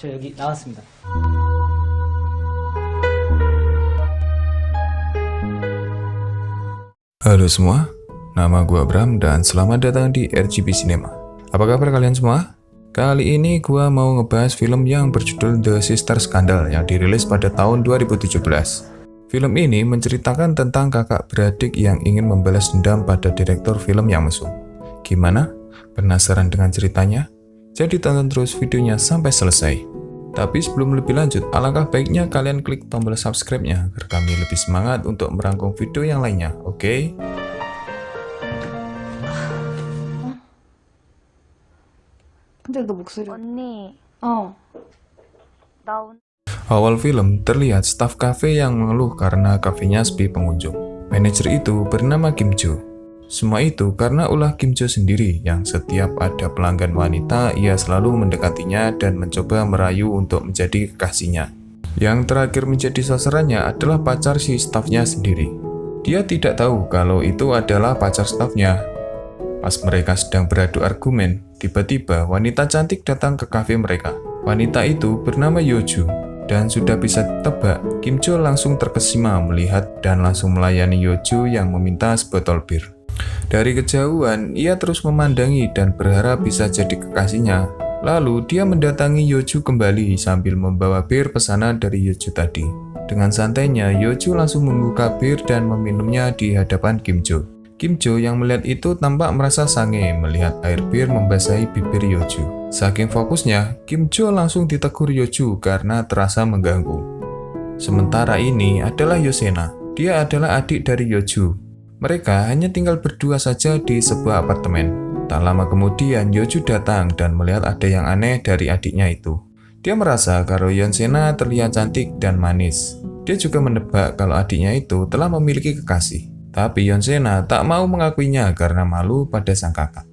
저 여기 나왔습니다. Halo semua, nama gue Bram dan selamat datang di RGB Cinema. Apa kabar kalian semua? Kali ini gue mau ngebahas film yang berjudul The Sister Scandal yang dirilis pada tahun 2017. Film ini menceritakan tentang kakak beradik yang ingin membalas dendam pada direktur film yang mesum. Gimana? Penasaran dengan ceritanya? Jadi tonton terus videonya sampai selesai. Tapi sebelum lebih lanjut, alangkah baiknya kalian klik tombol subscribe-nya agar kami lebih semangat untuk merangkum video yang lainnya, oke? 근데 너 목소리 언니, 어 나 오늘 Awal film, terlihat staf kafe yang mengeluh karena kafenya sepi pengunjung. Manajer itu bernama Kim Jo. Semua itu karena ulah Kim Jo sendiri yang setiap ada pelanggan wanita, ia selalu mendekatinya dan mencoba merayu untuk menjadi kekasihnya. Yang terakhir menjadi sasarannya adalah pacar si stafnya sendiri. Dia tidak tahu kalau itu adalah pacar stafnya. Pas mereka sedang beradu argumen, tiba-tiba wanita cantik datang ke kafe mereka. Wanita itu bernama Yeoju. Dan sudah bisa tebak, Kim Jo langsung terkesima melihat dan langsung melayani Yeoju yang meminta sebotol bir. Dari kejauhan, ia terus memandangi dan berharap bisa jadi kekasihnya. Lalu, dia mendatangi Yeoju kembali sambil membawa bir pesanan dari Yeoju tadi. Dengan santainya, Yeoju langsung membuka bir dan meminumnya di hadapan Kim Jo. Kim Jo yang melihat itu tampak merasa sange melihat air bir membasahi bibir Yeoju. Saking fokusnya, Kim Jo langsung ditegur Yeoju karena terasa mengganggu. Sementara ini adalah Yosena. Dia adalah adik dari Yeoju. Mereka hanya tinggal berdua saja di sebuah apartemen. Tak lama kemudian, Yeoju datang dan melihat ada yang aneh dari adiknya itu. Dia merasa kalau Yonsena terlihat cantik dan manis. Dia juga menebak kalau adiknya itu telah memiliki kekasih. Tapi Yonsena tak mau mengakuinya karena malu pada sang kakak.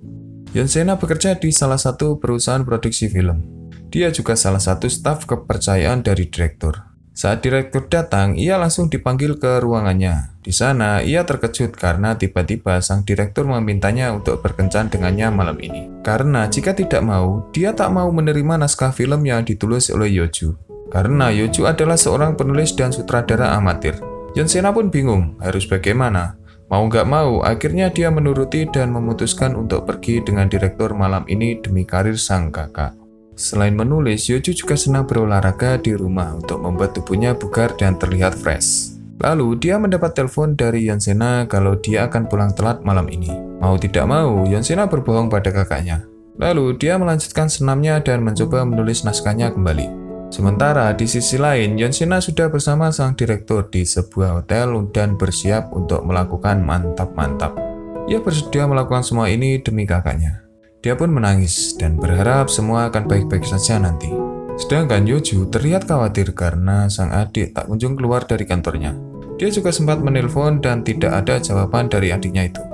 Yonsena bekerja di salah satu perusahaan produksi film. Dia juga salah satu staf kepercayaan dari direktur. Saat direktur datang, ia langsung dipanggil ke ruangannya. Di sana, ia terkejut karena tiba-tiba sang direktur memintanya untuk berkencan dengannya malam ini. Karena jika tidak mau, dia tak mau menerima naskah film yang ditulis oleh Yeoju. Karena Yeoju adalah seorang penulis dan sutradara amatir. Yonsena pun bingung harus bagaimana. Mau nggak mau, akhirnya dia menuruti dan memutuskan untuk pergi dengan direktur malam ini demi karir sang kakak. Selain menulis, Yeoju juga senang berolahraga di rumah untuk membuat tubuhnya bugar dan terlihat fresh. Lalu, dia mendapat telepon dari Yonsena kalau dia akan pulang telat malam ini. Mau tidak mau, Yonsena berbohong pada kakaknya. Lalu, dia melanjutkan senamnya dan mencoba menulis naskahnya kembali. Sementara di sisi lain, Yonsena sudah bersama sang direktur di sebuah hotel dan bersiap untuk melakukan mantap-mantap. Ia bersedia melakukan semua ini demi kakaknya. Dia pun menangis dan berharap semua akan baik-baik saja nanti. Sedangkan Yeoju terlihat khawatir karena sang adik tak kunjung keluar dari kantornya. Dia juga sempat menelpon dan tidak ada jawaban dari adiknya itu.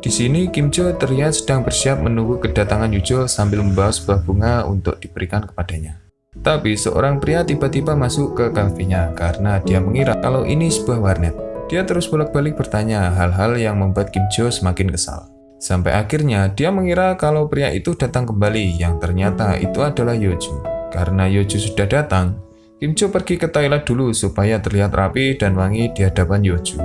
Di sini Kim Jo terlihat sedang bersiap menunggu kedatangan Yeoju sambil membawa sebuah bunga untuk diberikan kepadanya. Tapi seorang pria tiba-tiba masuk ke kafenya karena dia mengira kalau ini sebuah warnet. Dia terus bolak-balik bertanya hal-hal yang membuat Kim Jo semakin kesal. Sampai akhirnya dia mengira kalau pria itu datang kembali yang ternyata itu adalah Yeoju. Karena Yeoju sudah datang, Kim Jo pergi ke toilet dulu supaya terlihat rapi dan wangi di hadapan Yeoju.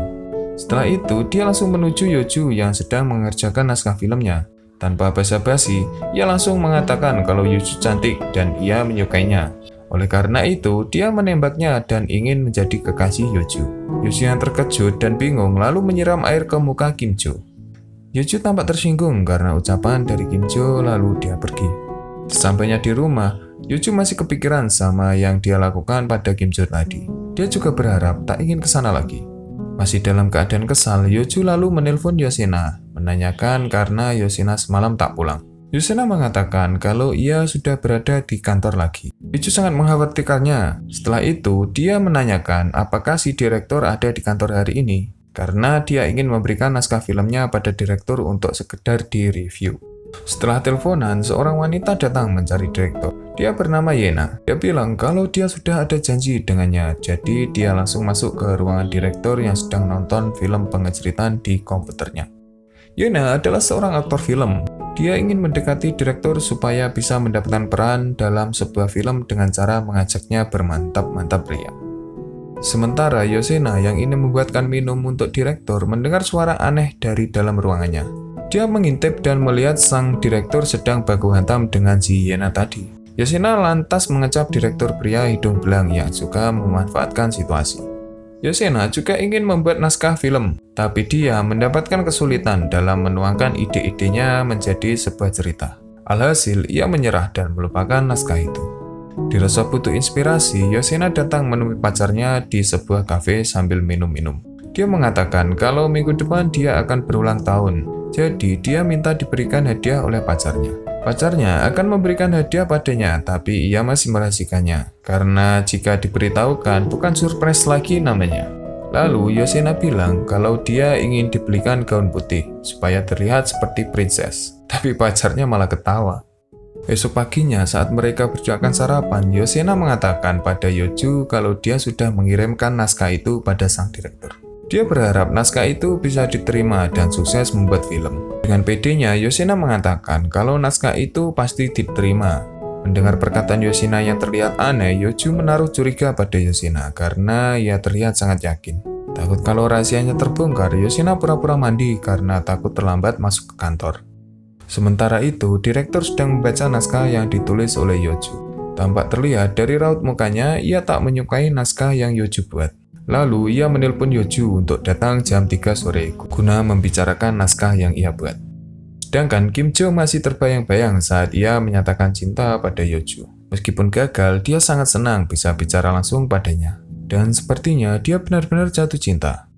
Setelah itu dia langsung menuju Yeoju yang sedang mengerjakan naskah filmnya. Tanpa basa-basi, ia langsung mengatakan kalau Yeoju cantik dan ia menyukainya. Oleh karena itu, dia menembaknya dan ingin menjadi kekasih Yeoju. Yeoju yang terkejut dan bingung lalu menyiram air ke muka Kim Jo. Yeoju tampak tersinggung karena ucapan dari Kim Jo lalu dia pergi. Sesampainya di rumah, Yeoju masih kepikiran sama yang dia lakukan pada Kim Jo tadi. Dia juga berharap tak ingin kesana lagi. Masih dalam keadaan kesal, Yeoju lalu menelpon Yosena, menanyakan karena Yosena semalam tak pulang. Yosena mengatakan kalau ia sudah berada di kantor lagi. Yeoju sangat mengkhawatirkannya. Setelah itu, dia menanyakan apakah si direktur ada di kantor hari ini. Karena dia ingin memberikan naskah filmnya pada direktur untuk sekedar di-review. Setelah teleponan, seorang wanita datang mencari direktur. Dia bernama Yena. Dia bilang kalau dia sudah ada janji dengannya, jadi dia langsung masuk ke ruangan direktur yang sedang nonton film pengeceritaan di komputernya. Yena adalah seorang aktor film. Dia ingin mendekati direktur supaya bisa mendapatkan peran dalam sebuah film dengan cara mengajaknya bermantap-mantap ria. Sementara Yoshina yang ingin membuatkan minum untuk direktur mendengar suara aneh dari dalam ruangannya. Dia mengintip dan melihat sang direktur sedang baku hantam dengan si hyena tadi. Yoshina lantas mengecap direktur pria hidung belang yang suka memanfaatkan situasi. Yoshina juga ingin membuat naskah film, tapi dia mendapatkan kesulitan dalam menuangkan ide-idenya menjadi sebuah cerita. Alhasil, ia menyerah dan melupakan naskah itu. Dirasa butuh inspirasi, Yoshina datang menemui pacarnya di sebuah kafe sambil minum-minum. Dia mengatakan kalau minggu depan dia akan berulang tahun, jadi dia minta diberikan hadiah oleh pacarnya. Pacarnya akan memberikan hadiah padanya, tapi ia masih merahasiakannya, karena jika diberitahukan bukan surprise lagi namanya. Lalu Yoshina bilang kalau dia ingin dibelikan gaun putih, supaya terlihat seperti princess. Tapi pacarnya malah ketawa. Esok paginya saat mereka berdua sarapan, Yoshina mengatakan pada Yoju kalau dia sudah mengirimkan naskah itu pada sang direktur. Dia berharap naskah itu bisa diterima dan sukses membuat film. Dengan pedenya, Yoshina mengatakan kalau naskah itu pasti diterima. Mendengar perkataan Yoshina yang terlihat aneh, Yoju menaruh curiga pada Yoshina karena ia terlihat sangat yakin. Takut kalau rahasianya terbongkar, Yoshina pura-pura mandi karena takut terlambat masuk ke kantor. Sementara itu, direktur sedang membaca naskah yang ditulis oleh Yoju. Tampak terlihat dari raut mukanya, ia tak menyukai naskah yang Yoju buat. Lalu, ia menelpon Yoju untuk datang jam 3 sore guna membicarakan naskah yang ia buat. Sedangkan Kim Jo masih terbayang-bayang saat ia menyatakan cinta pada Yoju. Meskipun gagal, dia sangat senang bisa bicara langsung padanya. Dan sepertinya dia benar-benar jatuh cinta.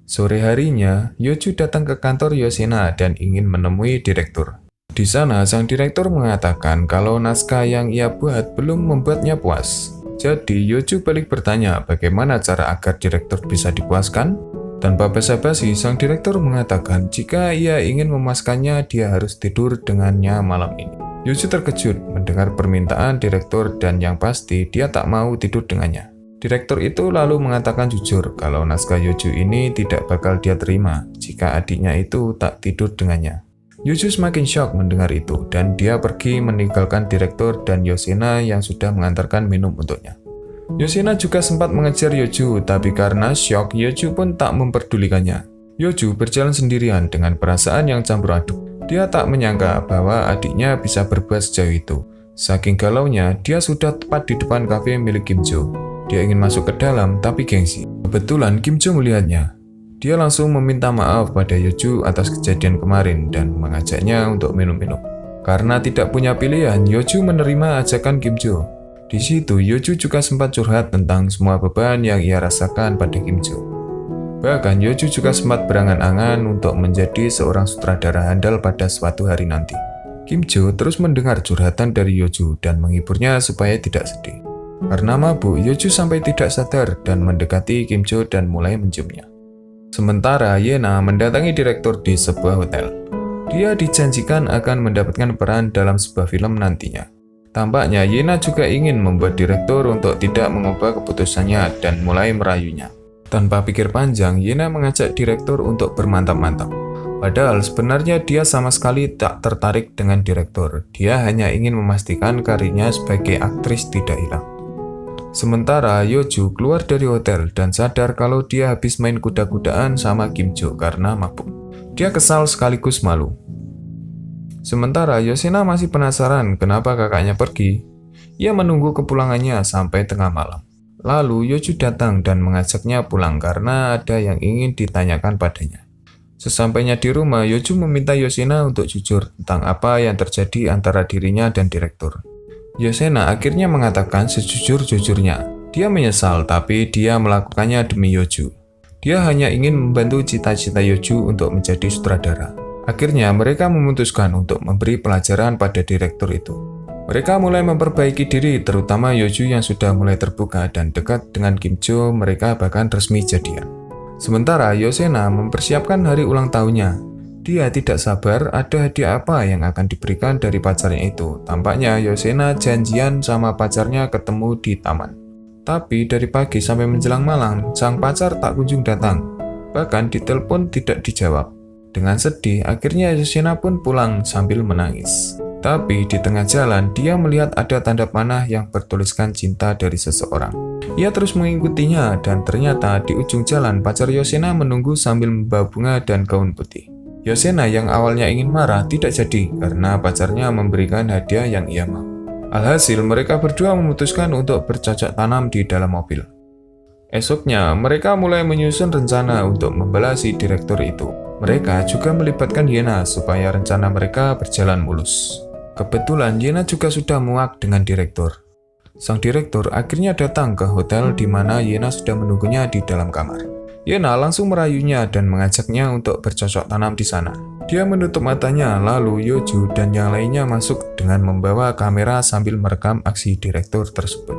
Sore harinya, Yoju datang ke kantor Yoshina dan ingin menemui direktur. Di sana, sang direktur mengatakan kalau naskah yang ia buat belum membuatnya puas. Jadi, Yoju balik bertanya bagaimana cara agar direktur bisa dipuaskan. Tanpa basa-basi, sang direktur mengatakan jika ia ingin memuaskannya, dia harus tidur dengannya malam ini. Yoju terkejut mendengar permintaan direktur dan yang pasti dia tak mau tidur dengannya. Direktur itu lalu mengatakan jujur kalau naskah Yoju ini tidak bakal dia terima jika adiknya itu tak tidur dengannya. Yoju semakin syok mendengar itu dan dia pergi meninggalkan direktur dan Yoshina yang sudah mengantarkan minum untuknya. Yoshina juga sempat mengejar Yoju, tapi karena syok, Yoju pun tak memperdulikannya. Yoju berjalan sendirian dengan perasaan yang campur aduk. Dia tak menyangka bahwa adiknya bisa berbuat sejauh itu. Saking galaunya, dia sudah tepat di depan kafe milik Kim Jo. Dia ingin masuk ke dalam, tapi gengsi. Kebetulan Kim Jo melihatnya. Dia langsung meminta maaf pada Yoju atas kejadian kemarin dan mengajaknya untuk minum-minum. Karena tidak punya pilihan, Yoju menerima ajakan Kim Jo. Di situ, Yoju juga sempat curhat tentang semua beban yang ia rasakan pada Kim Jo. Bahkan, Yoju juga sempat berangan-angan untuk menjadi seorang sutradara handal pada suatu hari nanti. Kim Jo terus mendengar curhatan dari Yoju dan menghiburnya supaya tidak sedih. Karena mabuk, Yoju sampai tidak sadar dan mendekati Kim Jo dan mulai menciumnya. Sementara Yena mendatangi direktur di sebuah hotel. Dia dijanjikan akan mendapatkan peran dalam sebuah film nantinya. Tampaknya Yena juga ingin membuat direktur untuk tidak mengubah keputusannya dan mulai merayunya. Tanpa pikir panjang, Yena mengajak direktur untuk bermantap-mantap. Padahal sebenarnya dia sama sekali tak tertarik dengan direktur. Dia hanya ingin memastikan karirnya sebagai aktris tidak hilang. Sementara Yoju keluar dari hotel dan sadar kalau dia habis main kuda-kudaan sama Kim Jo karena mabuk. Dia kesal sekaligus malu. Sementara Yoshina masih penasaran kenapa kakaknya pergi. Ia menunggu kepulangannya sampai tengah malam. Lalu Yoju datang dan mengajaknya pulang karena ada yang ingin ditanyakan padanya. Sesampainya di rumah, Yoju meminta Yoshina untuk jujur tentang apa yang terjadi antara dirinya dan direktur. Yoshina akhirnya mengatakan sejujur-jujurnya. Dia menyesal, tapi dia melakukannya demi Yoju. Dia hanya ingin membantu cita-cita Yoju untuk menjadi sutradara. Akhirnya mereka memutuskan untuk memberi pelajaran pada direktur itu. Mereka mulai memperbaiki diri, terutama Yoju yang sudah mulai terbuka dan dekat dengan Kim Jo. Mereka bahkan resmi jadian. Sementara Yoshina mempersiapkan hari ulang tahunnya. Dia tidak sabar ada hadiah apa yang akan diberikan dari pacarnya itu. Tampaknya Yoshina janjian sama pacarnya ketemu di taman. Tapi dari pagi sampai menjelang malam, sang pacar tak kunjung datang. Bahkan ditelepon tidak dijawab. Dengan sedih, akhirnya Yoshina pun pulang sambil menangis. Tapi di tengah jalan, dia melihat ada tanda panah yang bertuliskan cinta dari seseorang. Ia terus mengikutinya dan ternyata di ujung jalan pacar Yoshina menunggu sambil membawa bunga dan gaun putih. Yoshina yang awalnya ingin marah tidak jadi karena pacarnya memberikan hadiah yang ia mau. Alhasil mereka berdua memutuskan untuk bercocok tanam di dalam mobil. Esoknya mereka mulai menyusun rencana untuk membalas si direktur itu. Mereka juga melibatkan Yena supaya rencana mereka berjalan mulus. Kebetulan Yena juga sudah muak dengan direktur. Sang direktur akhirnya datang ke hotel di mana Yena sudah menunggunya di dalam kamar. Yena langsung merayunya dan mengajaknya untuk bercocok tanam di sana. Dia menutup matanya, lalu Yoju dan yang lainnya masuk dengan membawa kamera sambil merekam aksi direktur tersebut.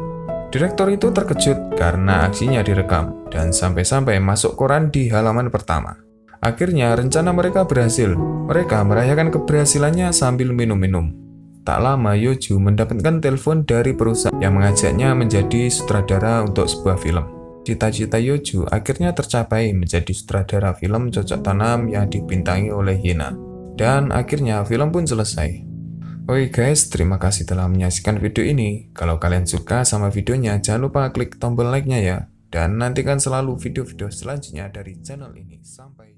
Direktur itu terkejut karena aksinya direkam dan sampai-sampai masuk koran di halaman pertama. Akhirnya rencana mereka berhasil. Mereka merayakan keberhasilannya sambil minum-minum. Tak lama Yoju mendapatkan telepon dari perusahaan yang mengajaknya menjadi sutradara untuk sebuah film. Cita-cita Yoju akhirnya tercapai menjadi sutradara film Cocok Tanam yang dibintangi oleh Yena. Dan akhirnya film pun selesai. Oke guys, terima kasih telah menyaksikan video ini. Kalau kalian suka sama videonya, jangan lupa klik tombol like-nya ya. Dan nantikan selalu video-video selanjutnya dari channel ini. Sampai